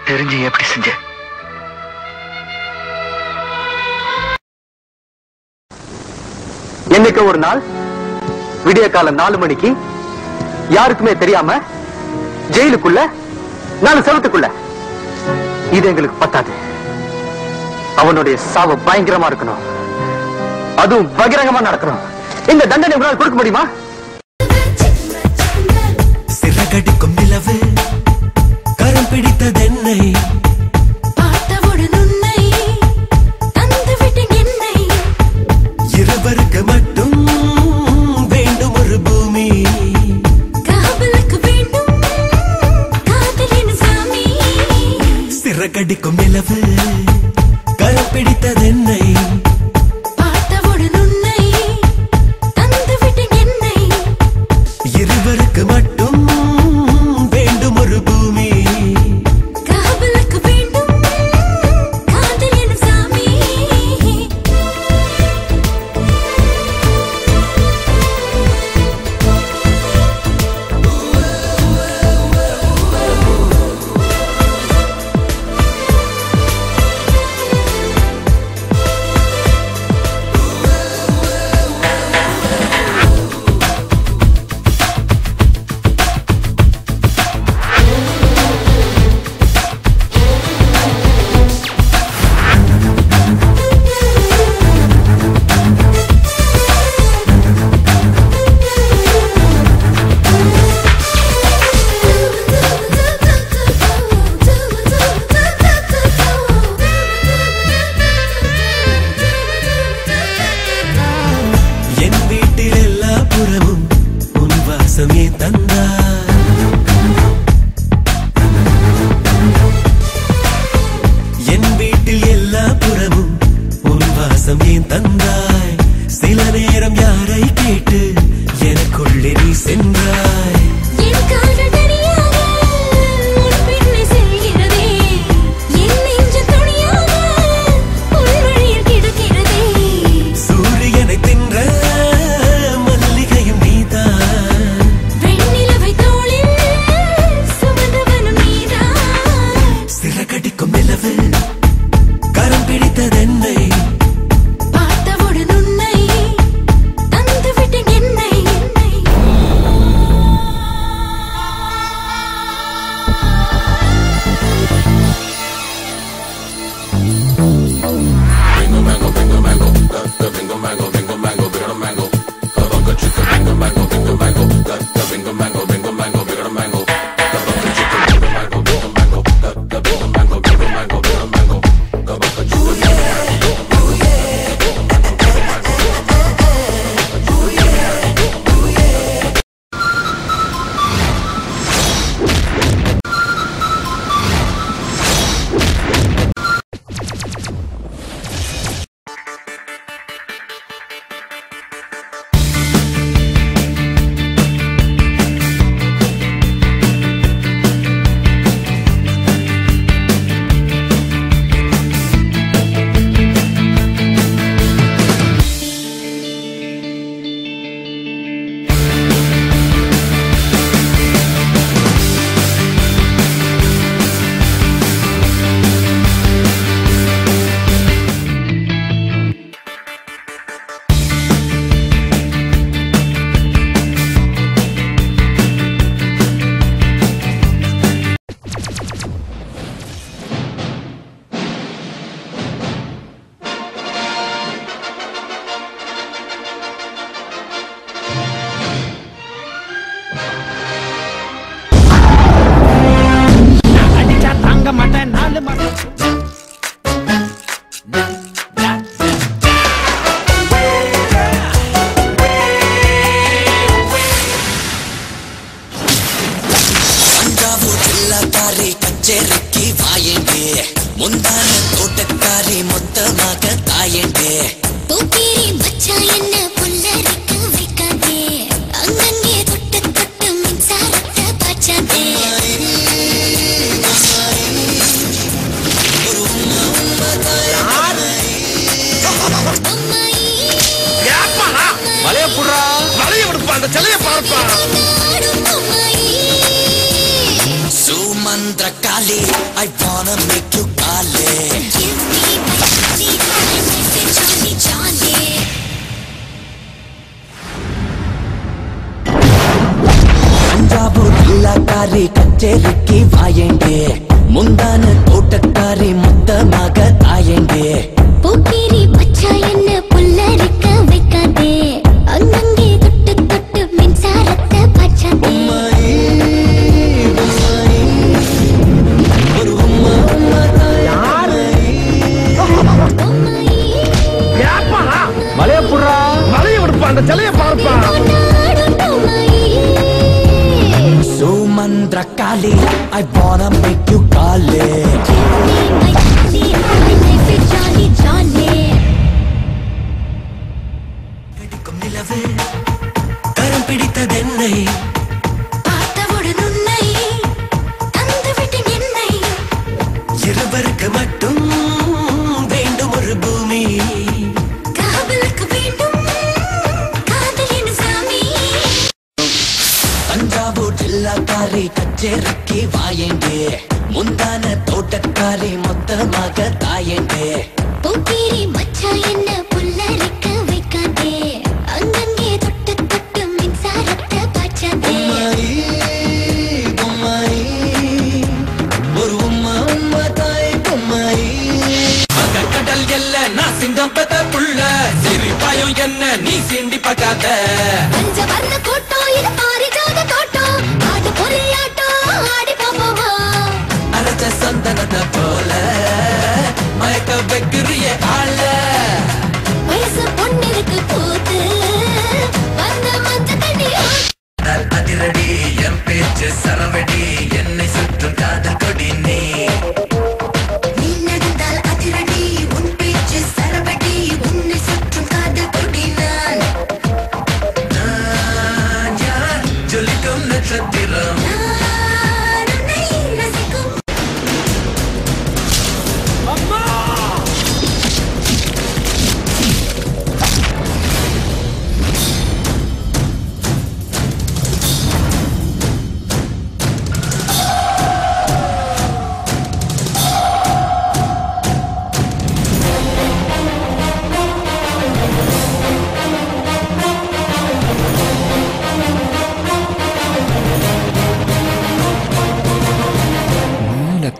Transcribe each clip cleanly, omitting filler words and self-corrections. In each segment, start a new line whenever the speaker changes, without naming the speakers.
தெரிஞ்சு எப்படி செஞ்ச? என்னைக்கு ஒரு நாள் விடிய காலம் 4 மணிக்கு யாருக்குமே தெரியாம ஜெயிலுக்குள்ள 4 செவத்துக்குள்ள. இது எங்களுக்கு பத்தாது. அவனுடைய சாவு பயங்கரமா இருக்கணும், அதுவும் பகிரங்கமா நடக்கணும். இந்த தண்டனை உங்களால் கொடுக்க முடியுமா?
சிறகடிக்கும் நிலவு கரம் பிடித்ததென்னை, இருவருக்கு மட்டும் வேண்டும் ஒரு பூமி, சிறகடிக்கும் நிலவு கரம் பிடித்ததென்னை, இருவருக்கு மட்டும் வேண்டும் ஒரு பூமி, Mandrakali, I wanna make you kale.
Give me my body, I make it Johnny Johnny.
Thanjavur ஜில்லாக்காரி கச்சேரிக்கு வாயேண்டே முந்தான தோட்டக்காரி மொத்தமாக தாயேண்டே
போக்கிரி பச்சா என்ன புல்லரிக்க வைக்காதே அங்கங்கே தொட்டு தொட்டு மின்சாரத்தை பச்சாதே
ஒரு உம்மா உம்மா
மலைய புடுறா மலைய விடுப்பா அந்த சிலைய பார்ப்பா
Mandrakali, I wanna make you kale.
Give me my body, I make it Johnny Johnny.
கடிக்கும் நிலவு கரம் பிடித்ததென்னை
பார்த்தவுடன் உன்னை தந்துவிட்டேன் என்னை
இருவருக்கு மட்டும் வேண்டும் ஒரு பூமி
காவலுக்கு வேண்டும் காதலின் சாமி
தஞ்சாவூர் ஜில்லாக்காரி கச்சேரிக்கு வாயேண்டே முந்தான தோட்டக்காரி மொத்தமாக தாயேண்டே
போக்கிரி மச்சா என்ன புல்லரிக்க வைக்காதே அங்கங்கே தொட்டு தொட்டு மின்சாரத்தை பச்சாதே
பொம்மாயி ஒரு உம்மா உம்மா தாய் பொம்மாயி கடல் எல்ல நான் சிங்கம் பெத்த புள்ள சிரிப்பாயும் என்ன நீ சிண்டி பார்க்காத
பஞ்சவர்ண கூட்டம் இது பாரிஜாத தோட்டம் ஆடு பொறியாட்டம் ஆடி பாப்போமா
அரைச்ச சந்தனத்தை போல மயக்க வைக்கிறிய ஆள
வயசு பொண்ணிருக்கு பூத்து வந்த மஞ்ச தண்ணி
அதிரடி என் பேச்சு சரவடி என்னை சுற்றும் காதல் கொடி நீ
நீ நடந்தால் அதிரடி உன் பேச்சு சரவடி உன்னை சுற்றும் காதல் கொடி நான்
யார் ஜொலிக்கும் நட்சத்திரம்
நான் உன்னை ரசிக்கும்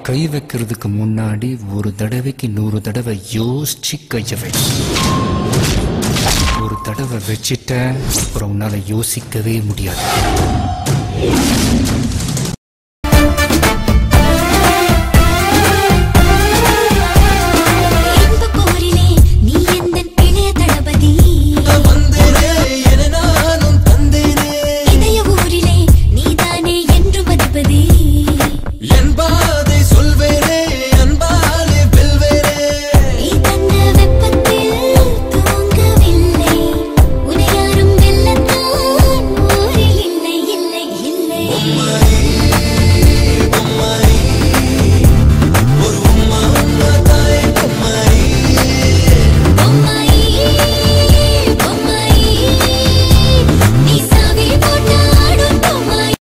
கை வைக்கிறதுக்கு முன்னாடி ஒரு தடவைக்கு 100 தடவை யோசிச்சு கைய வை. ஒரு தடவை வச்சிட்ட அப்புறம் உன்னால யோசிக்கவே முடியாது.